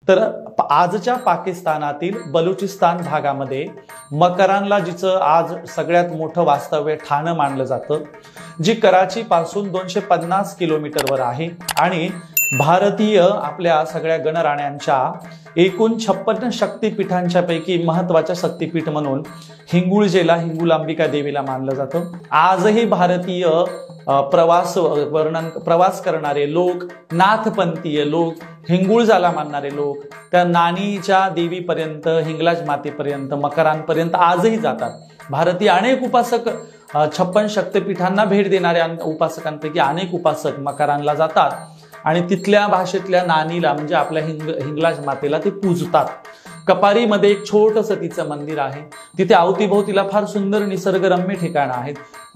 तर आजच्या पाकिस्तानातील बलुचिस्तान भागामध्ये मकरानला जिचं आज सगळ्यात मोठं वास्तव्य ठाणं मानलं जातं, जी कराची पासून 250 किलोमीटरवर आहे आणि भारतीय आपल्या सगळ्या गणराण्यांच्या एकूण 56 शक्तिपीठांच्या पैकी महत्वाचं शक्तिपीठ म्हणून हिंगुळजेला हिंगुलांबिका देवीला मानलं जातं। आजही भारतीय प्रवास करणारे लोक, नाथपंथीय लोक, हिंगुळजाला मानणारे लोक त्या नानीच्या देवीपर्यंत, हिंगलाज मातेपर्यंत, मकरांपर्यंत आजही जातात। भारतीय अनेक उपासक 56 शक्तिपीठांना भेट देणाऱ्या उपासकांपैकी अनेक उपासक मकरानला जातात आणि तिथल्या भाषेतल्या नानीला म्हणजे आपल्या हिंगलाज मातेला ते पूजतात। कपारीमध्ये एक छोटंसं तिचं मंदिर आहे, तिथे अवतीभोवतीला फार सुंदर निसर्गरम्य ठिकाणं आहेत।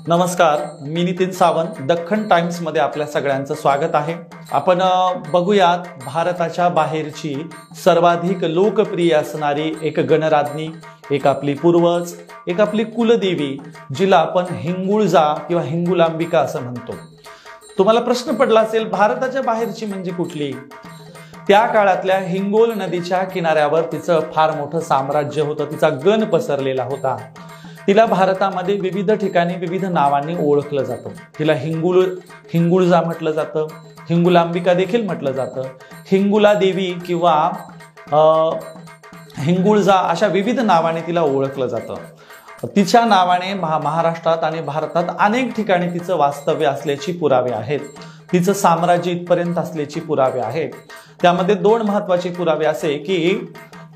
नमस्कार, मी नितीन सावंत, दख्खन टाइम्स मध्ये आपल्या सगळ्यांचं स्वागत आहे। आपण बघूयात भारताच्या बाहेरची सर्वाधिक लोकप्रिय असणारी एक गणराज्ञी, एक आपली पूर्वज, एक आपली कुलदेवी, जिला आपण हिंगुळजा किंवा हिंगुलांबिका असं म्हणतो। तुम्हाला प्रश्न पडला असेल, भारताच्या बाहेरची म्हणजे कुठली? त्या काळातल्या हिंगोल नदीच्या किनाऱ्यावर तिचं फार मोठं साम्राज्य होतं, तिचा गण पसरलेला होता। तिला भारतामध्ये विविध ठिकाणी विविध नावांनी ओळखलं जातं। तिला हिंगुळजा म्हटलं जातं, हिंगुलांबिका देखील म्हटलं जातं, हिंगुला देवी किंवा हिंगुळजा अशा विविध नावाने तिला ओळखलं जातं। तिच्या नावाने महाराष्ट्रात आणि भारतात अनेक ठिकाणी तिचं वास्तव्य असल्याची पुरावे आहेत, तिचं साम्राज्य इथपर्यंत असल्याची पुरावे आहेत। त्यामध्ये दोन महत्वाचे पुरावे असे की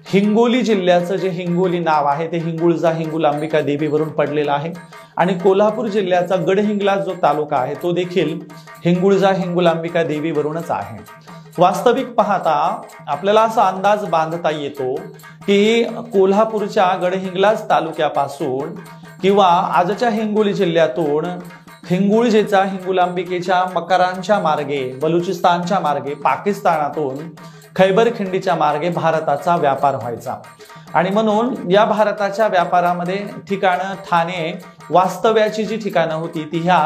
हिंगोली जिल्ह्याचं जे हिंगोली नाव आहे ते हिंगुळजा हिंगुलांबिका देवीवरून पडलेलं आहे आणि कोल्हापूर जिल्ह्याचा गडहिंग्लज जो तालुका आहे तो देखील हिंगुळजा हिंगुलांबिका देवीवरूनच आहे। वास्तविक पाहता आपल्याला असा अंदाज बांधता येतो की कोल्हापूरच्या गडहिंग्लज तालुक्यापासून किंवा आजच्या हिंगोली जिल्ह्यातून हिंगुळजेचा हिंगुलांबिकेच्या मकरांच्या मार्गे, बलुचिस्तानच्या मार्गे, पाकिस्तानातून खैबर खिंडीच्या मार्गे भारताचा व्यापार व्हायचा आणि म्हणून या भारताच्या व्यापारामध्ये ठिकाणं, ठाणे, वास्तव्याची जी ठिकाणं होती ती ह्या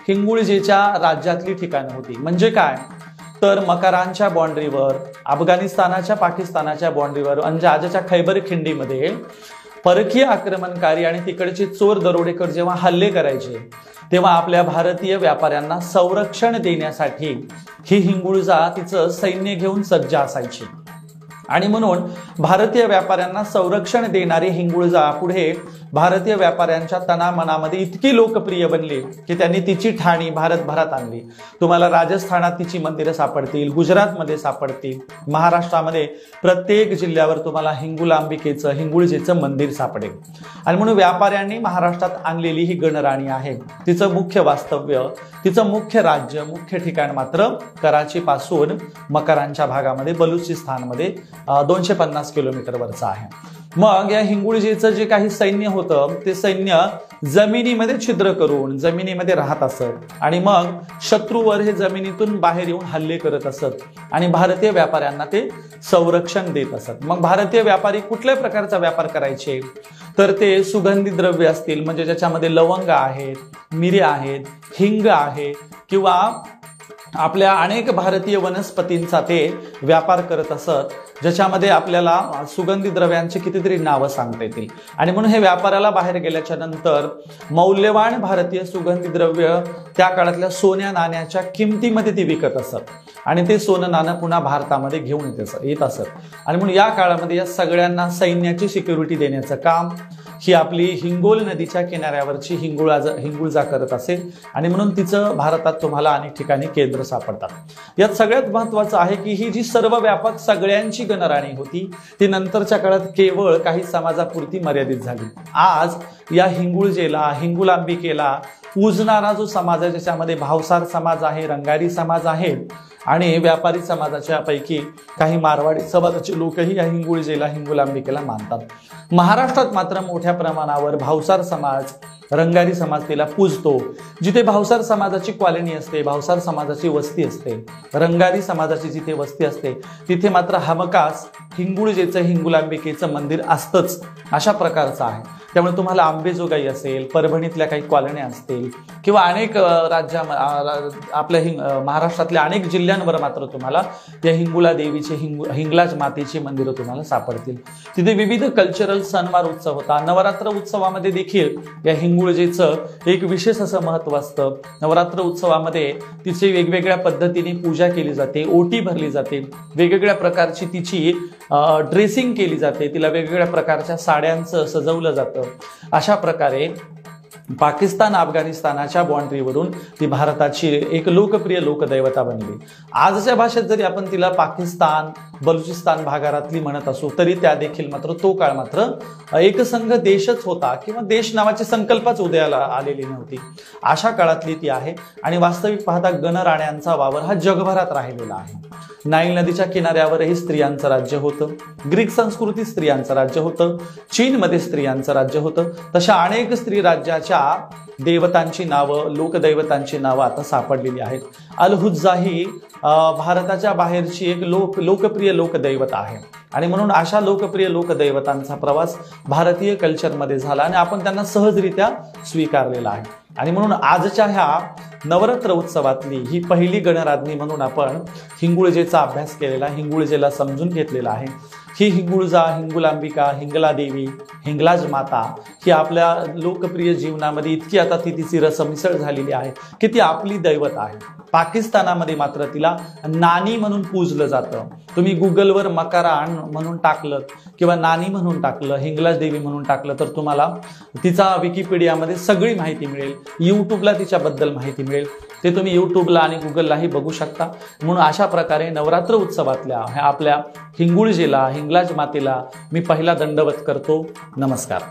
हिंगुळजेच्या राज्यातली ठिकाणं होती। म्हणजे काय तर मकरांच्या बाउंड्रीवर, अफगाणिस्तानाच्या पाकिस्तानाच्या बाउंड्रीवर म्हणजे आजच्या खैबर खिंडीमध्ये परकीय आक्रमणकारी आणि तिकडचे चोर दरोडेखोर जेव्हा हल्ले करायचे तेव्हा आपल्या भारतीय व्यापाऱ्यांना संरक्षण देण्यासाठी ही हिंगुळजा तिचं सैन्य घेऊन सज्ज असायची आणि म्हणून भारतीय व्यापाऱ्यांना संरक्षण देणारी हिंगुळजा पुढे भारतीय व्यापाऱ्यांच्या तनामनामध्ये इतकी लोकप्रिय बनली की त्यांनी तिची ठाणी भारतभरात आणली। तुम्हाला राजस्थानात तिची मंदिरं सापडतील, गुजरातमध्ये सापडतील, महाराष्ट्रामध्ये प्रत्येक जिल्ह्यावर तुम्हाला हिंगुलांबिकेचं, हिंगुळजेचं मंदिर सापडेल आणि म्हणून व्यापाऱ्यांनी महाराष्ट्रात आणलेली ही गणराणी आहे। तिचं मुख्य वास्तव्य, तिचं मुख्य राज्य, मुख्य ठिकाण मात्र कराची पासून मकरांच्या भागामध्ये बलुचिस्तानमध्ये 250 किलोमीटरवरचं आहे। मग या हिंगुळजेचं जे काही सैन्य होतं ते सैन्य जमिनीमध्ये छिद्र करून जमिनीमध्ये राहत असत आणि मग शत्रूवर हे जमिनीतून बाहेर येऊन हल्ले करत असत आणि भारतीय व्यापाऱ्यांना ते संरक्षण देत असत। मग भारतीय व्यापारी कुठल्या प्रकारचा व्यापार करायचे तर ते सुगंधी द्रव्य असतील म्हणजे ज्याच्यामध्ये लवंग आहेत, मिरी आहेत, हिंग आहे किंवा आपल्या अनेक भारतीय वनस्पतींचा ते व्यापार करत असत, ज्याच्यामध्ये आपल्याला सुगंधी द्रव्यांची कितीतरी नावं सांगता येतील आणि म्हणून हे व्यापाराला बाहेर गेल्याच्या नंतर मौल्यवान भारतीय सुगंधी द्रव्य त्या काळातल्या सोन्या नाण्याच्या किमतीमध्ये ती विकत असत आणि ते सोनं नाणं पुन्हा भारतामध्ये घेऊन येत असत आणि म्हणून या काळामध्ये या सगळ्यांना सैन्याची सिक्युरिटी देण्याचं काम ही आपली हिंगोल नदीच्या किनाऱ्यावरची हिंगुळजा करत असेल आणि म्हणून तिचं भारतात तुम्हाला अनेक ठिकाणी केंद्र सापडतात। यात सगळ्यात महत्त्वाचं आहे की ही जी सर्वव्यापक सगळ्यांची गणराणी होती ती नंतरच्या काळात केवळ काही समाजापुरती मर्यादित झाली। आज या हिंगुळजेला, हिंगुलांबिकेला पूजणारा जो समाज आहे ज्याच्यामध्ये भावसार समाज आहे, रंगारी समाज आहे आणि व्यापारी समाजाच्या पैकी काही मारवाडी समाजाचे लोकही या हिंगुळजेला, हिंगुलांबिकेला मानतात। महाराष्ट्रात मात्र मोठ्या प्रमाणावर भावसार समाज, रंगारी समाज तिला पूजतो। जिथे भावसार समाजाची कॉलनी असते, भावसार समाजाची वस्ती असते, रंगारी समाजाची जिथे वस्ती असते तिथे मात्र हमखास हिंगुळजेचं, हिंगुलांबिकेचं मंदिर असतंच अशा प्रकारचं आहे। त्यामुळे तुम्हाला अंबेजोगाई असेल, परभणीतल्या काही कॉलन्या असतील किंवा अनेक आपल्या महाराष्ट्रातल्या अनेक जिल्ह्यांवर मात्र तुम्हाला या हिंगुला देवीचे हिंगलाज मातेची मंदिरं तुम्हाला सापडतील. तिथे विविध कल्चरल सणवार उत्सव होता. नवरात्र उत्सवामध्ये देखील या हिंगुळजेचं एक विशेष असं महत्त्व असतं. नवरात्र उत्सवामध्ये तिचे वेगवेगळ्या पद्धतीने पूजा केली जाते, ओटी भरली जाते, वेगवेगळ्या प्रकारची तिची ड्रेसिंग केली जाते, तिला वेगवेगळ्या प्रकारच्या साड्यांचं सजवलं जातं. अशा प्रकारे पाकिस्तान अफगाणिस्तानाच्या बाँड्रीवरून ती भारताची एक लोकप्रिय लोकदैवता बनली. आजच्या भाषेत जरी आपण तिला पाकिस्तान, बलुचिस्तान भागातली म्हणत असू तरी त्या देखील मात्र तो काळ मात्र एकसंघ देशच होता किंवा देश नावाची संकल्पच उदयाला आलेली नव्हती. अशा काळातली ती आहे आणि वास्तविक पाहता गणराण्यांचा वावर हा जगभरात राहिलेला आहे. नाईल नदीच्या किनाऱ्यावरही स्त्रियांचं राज्य होतं. ग्रीक संस्कृतीत स्त्रियांचं राज्य होतं. चीनमध्ये स्त्रियांचं राज्य होतं. तशा अनेक स्त्री राज्याच्या देवतांची नावं, लोकदैवतांची नावं आता सापडलेली आहेत. अल-हुज्जा ही भारताच्या बाहेरची एक लोकप्रिय लोकदैवत आहे आणि म्हणून अशा लोकप्रिय लोकदैवतांचा प्रवास भारतीय कल्चरमध्ये झाला आणि आपण त्यांना सहजरित्या स्वीकारलेला आहे. आणि म्हणून आजच्या ह्या नवरात्र उत्सवातली ही पहिली गणराज्ञी म्हणून आपण हिंगुळजेचा अभ्यास केलेला, हिंगुळजेला समजून घेतलेला आहे. ही हिंगुळजा, हिंगुलांबिका, हिंगला देवी, हिंगलाज माता ही आपल्या लोकप्रिय जीवनामध्ये इतकी आता तिची रसमिसळ झालेली आहे की ती आपली दैवत आहे. पाकिस्तानामध्ये मात्र तिला नानी म्हणून पूजलं जातं. तुम्ही गुगलवर मकारान म्हणून टाकलं किंवा नानी म्हणून टाकलं, हिंगलाज देवी म्हणून टाकलं तर तुम्हाला तिचा विकिपीडियामध्ये सगळी माहिती मिळेल. यूट्यूबला तिच्याबद्दल माहिती मिळेल. ते तुम्ही यूट्यूबला आणि गुगललाही बघू शकता. म्हणून अशा प्रकारे नवरात्र उत्सवातल्या ह्या आपल्या हिंगुळजेला, हिंगलाज मातेला मी पहिला दंडवत करतो. नमस्कार.